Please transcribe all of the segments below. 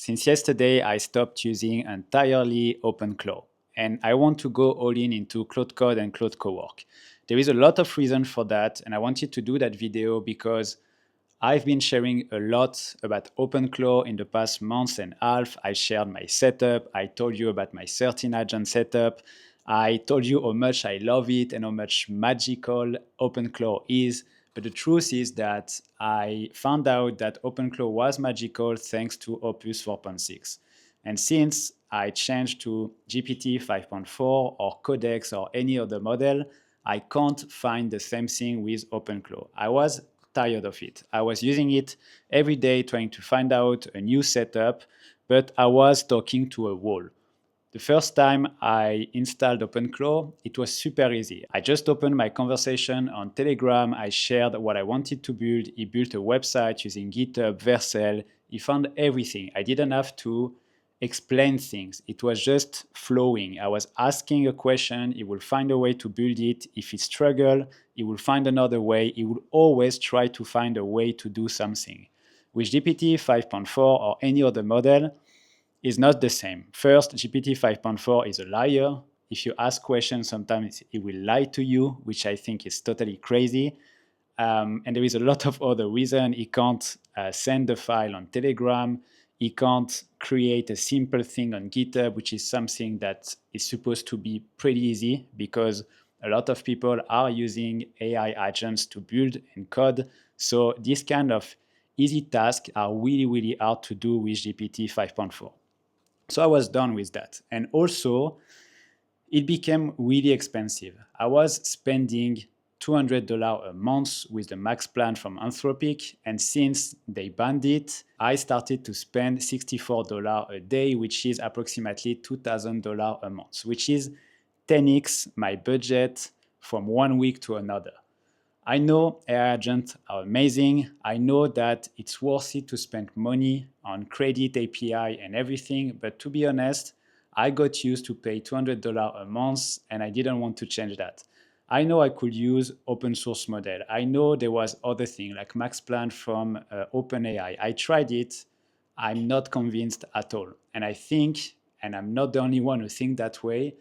Since yesterday, I stopped using entirely OpenClaw, and I want to go all in into Claude Code and Claude Cowork. There is a lot of reason for that, and I wanted to do that video because I've been sharing a lot about OpenClaw in the past months and a half. I shared my setup. I told you about my 13 agent setup. I told you how much I love it and how much magical OpenClaw is. But the truth is that I found out that OpenClaw was magical thanks to Opus 4.6. And since I changed to GPT 5.4 or Codex or any other model, I can't find the same thing with OpenClaw. I was tired of it. I was using it every day trying to find out a new setup, but I was talking to a wall. The first time I installed OpenClaw, it was super easy. I just opened my conversation on Telegram. I shared what I wanted to build. He built a website using GitHub, Vercel. He found everything. I didn't have to explain things. It was just flowing. I was asking a question. He will find a way to build it. If he struggled, he will find another way. He will always try to find a way to do something. With GPT 5.4 or any other model, is not the same. First, GPT 5.4 is a liar. If you ask questions, sometimes it will lie to you, which I think is totally crazy. And there is a lot of other reasons. It can't send the file on Telegram. It can't create a simple thing on GitHub, which is something that is supposed to be pretty easy because a lot of people are using AI agents to build and code. So these kind of easy tasks are really, really hard to do with GPT 5.4. So I was done with that. And also, it became really expensive. I was spending $200 a month with the max plan from Anthropic. And since they banned it, I started to spend $64 a day, which is approximately $2,000 a month, which is 10x my budget from 1 week to another. I know AI agents are amazing. I know that it's worth it to spend money on credit API and everything. But to be honest, I got used to pay $200 a month and I didn't want to change that. I know I could use open source model. I know there was other thing like Max Plan from OpenAI. I tried it. I'm not convinced at all. And I think, and I'm not the only one who think that way,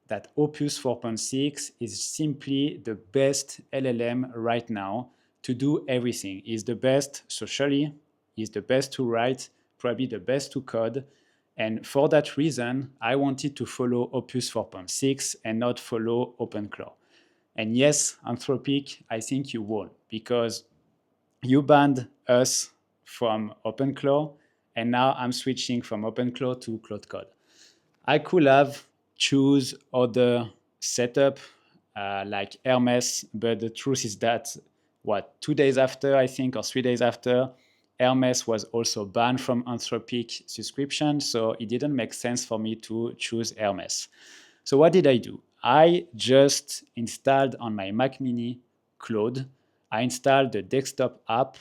that Opus 4.6 is simply the best LLM right now to do everything. It's the best socially, it's the best to write, probably the best to code. And for that reason, I wanted to follow Opus 4.6 and not follow OpenClaw. And yes, Anthropic, I think you won because you banned us from OpenClaw, and now I'm switching from OpenClaw to Claude Code. I could have choose other setup like Hermes, but the truth is that 2 days after, I think, or 3 days after, Hermes was also banned from Anthropic subscription, so it didn't make sense for me to choose Hermes. So what did I do? I just installed on my Mac Mini Claude. I installed the desktop app.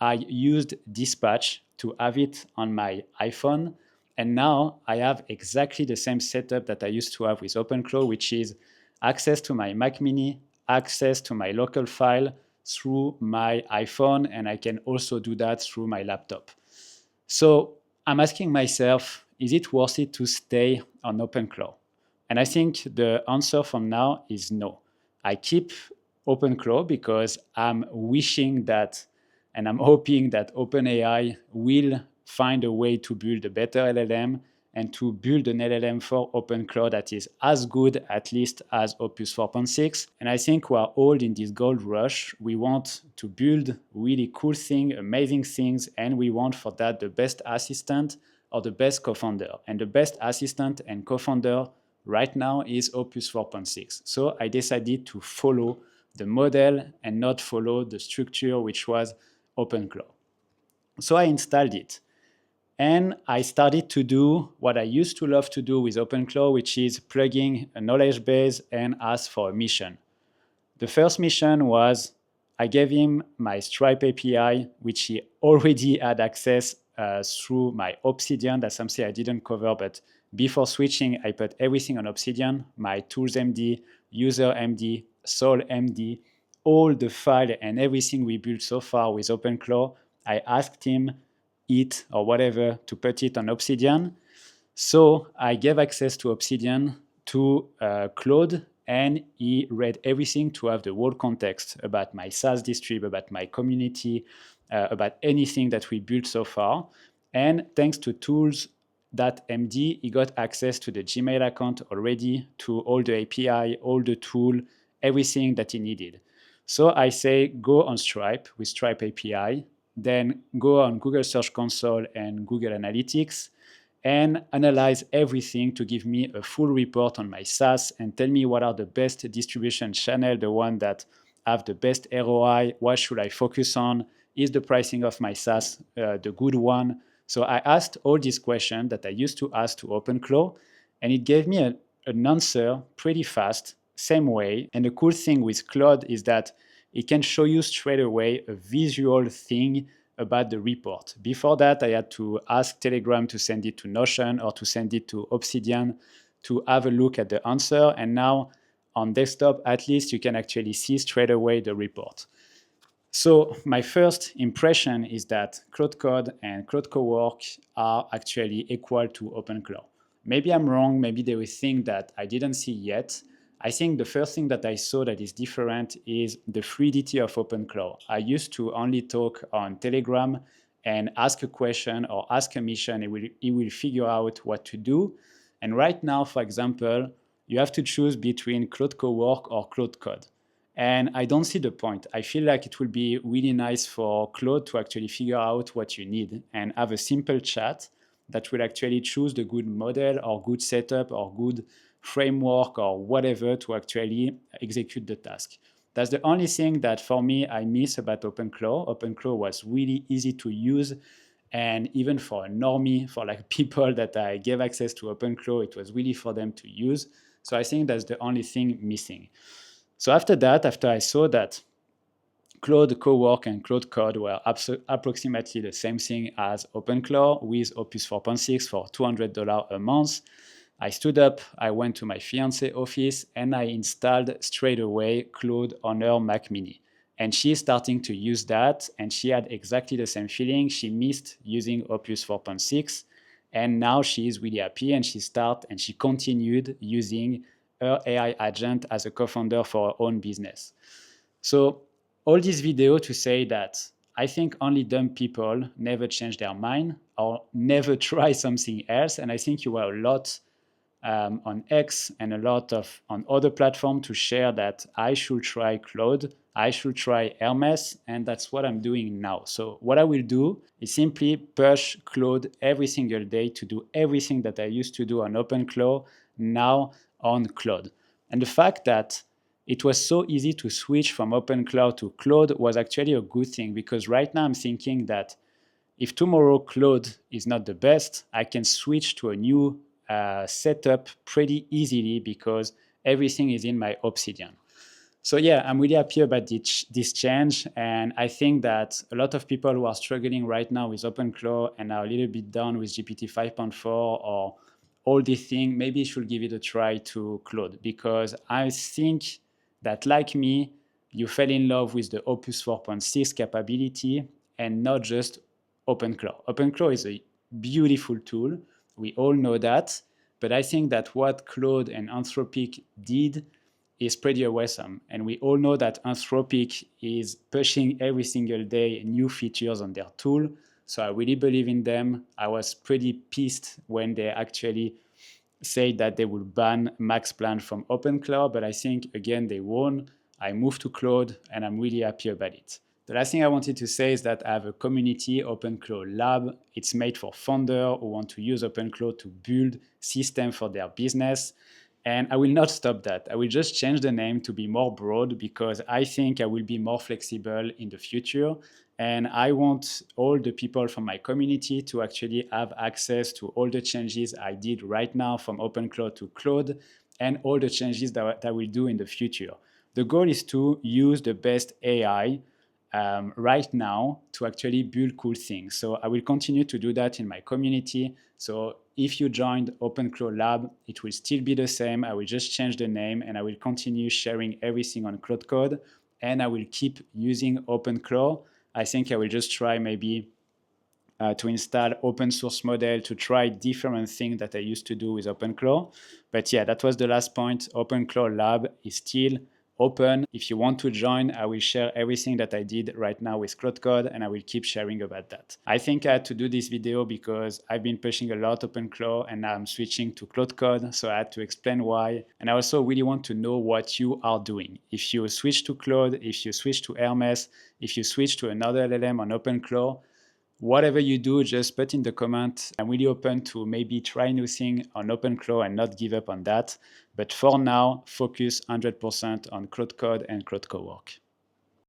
I used Dispatch to have it on my iPhone. And now I have exactly the same setup that I used to have with OpenClaw, which is access to my Mac Mini, access to my local file through my iPhone, and I can also do that through my laptop. So I'm asking myself, is it worth it to stay on OpenClaw? And I think the answer from now is no. I keep OpenClaw because I'm wishing that, and I'm hoping that OpenAI will find a way to build a better LLM and to build an LLM for OpenClaw that is as good, at least, as Opus 4.6. And I think we're all in this gold rush. We want to build really cool things, amazing things, and we want for that the best assistant or the best co-founder. And the best assistant and co-founder right now is Opus 4.6. So I decided to follow the model and not follow the structure, which was OpenClaw. So I installed it. And I started to do what I used to love to do with OpenClaw, which is plugging a knowledge base and ask for a mission. The first mission was I gave him my Stripe API, which he already had access through my Obsidian. That's something I didn't cover, but before switching, I put everything on Obsidian, my tools MD, user MD, Sol MD, all the file and everything we built so far with OpenClaw. I asked him it or whatever to put it on Obsidian. So I gave access to Obsidian to Claude, and he read everything to have the whole context about my SaaS distrib, about my community, about anything that we built so far. And thanks to tools that MD, he got access to the Gmail account already, to all the API, all the tool, everything that he needed. So I say go on Stripe with Stripe API, then go on Google Search Console and Google Analytics, and analyze everything to give me a full report on my SaaS and tell me what are the best distribution channel, the one that have the best ROI, what should I focus on, is the pricing of my SaaS the good one? So I asked all these questions that I used to ask to OpenClaw, and it gave me an answer pretty fast, same way. And the cool thing with Claude is that it can show you straight away a visual thing about the report. Before that, I had to ask Telegram to send it to Notion or to send it to Obsidian to have a look at the answer. And now on desktop, at least you can actually see straight away the report. So my first impression is that Claude Code and Claude Cowork are actually equal to OpenClaw. Maybe I'm wrong, maybe there is things that I didn't see yet. I think the first thing that I saw that is different is the fluidity of OpenClaw. I used to only talk on Telegram and ask a question or ask a mission, it will figure out what to do. And right now, for example, you have to choose between Claude Cowork or Claude Code. And I don't see the point. I feel like it will be really nice for Claude to actually figure out what you need and have a simple chat that will actually choose the good model or good setup or good framework or whatever to actually execute the task. That's the only thing that for me I miss about OpenClaw. OpenClaw was really easy to use, and even for a normie, for like people that I gave access to OpenClaw, it was really for them to use. So I think that's the only thing missing. So after that, after I saw that Claude Cowork and Claude Code were approximately the same thing as OpenClaw with Opus 4.6 for $200 a month, I stood up, I went to my fiancée office, and I installed straight away Claude on her Mac Mini. And she's starting to use that, and she had exactly the same feeling. She missed using Opus 4.6, and now she is really happy, and she continued using her AI agent as a co-founder for her own business. So all this video to say that I think only dumb people never change their mind or never try something else. And I think you were a lot on X and a lot of on other platforms to share that I should try Claude, I should try Hermes, and that's what I'm doing now. So what I will do is simply push Claude every single day to do everything that I used to do on OpenClaw now on Claude. And the fact that it was so easy to switch from OpenClaw to Claude was actually a good thing, because right now I'm thinking that if tomorrow Claude is not the best, I can switch to a new setup pretty easily because everything is in my Obsidian. So yeah, I'm really happy about this change, and I think that a lot of people who are struggling right now with OpenClaw and are a little bit down with GPT 5.4 or all these things, maybe should give it a try to Claude, because I think that, like me, you fell in love with the Opus 4.6 capability and not just OpenClaw. OpenClaw is a beautiful tool. We all know that. But I think that what Claude and Anthropic did is pretty awesome. And we all know that Anthropic is pushing every single day new features on their tool. So I really believe in them. I was pretty pissed when they actually said that they would ban Max Plan from OpenClaw, but I think, again, they won. I moved to Claude, and I'm really happy about it. The last thing I wanted to say is that I have a community, OpenClaw Lab. It's made for founders who want to use OpenClaw to build systems for their business. And I will not stop that. I will just change the name to be more broad, because I think I will be more flexible in the future. And I want all the people from my community to actually have access to all the changes I did right now from OpenClaw to Claude, and all the changes that I will do in the future. The goal is to use the best AI right now to actually build cool things. So I will continue to do that in my community. So if you joined OpenClaw Lab, it will still be the same. I will just change the name, and I will continue sharing everything on Claude Code, and I will keep using OpenClaw. I think I will just try maybe to install open source model, to try different things that I used to do with OpenClaw. But yeah, that was the last point. OpenClaw Lab is still open. If you want to join, I will share everything that I did right now with Claude Code, and I will keep sharing about that. I think I had to do this video because I've been pushing a lot OpenClaw and now I'm switching to Claude Code, so I had to explain why. And I also really want to know what you are doing. If you switch to Claude, if you switch to Hermes, if you switch to another LLM on OpenClaw, whatever you do, just put in the comment. I'm really open to maybe try new thing on OpenClaw and not give up on that. But for now, focus 100% on Claude Code and Claude Cowork.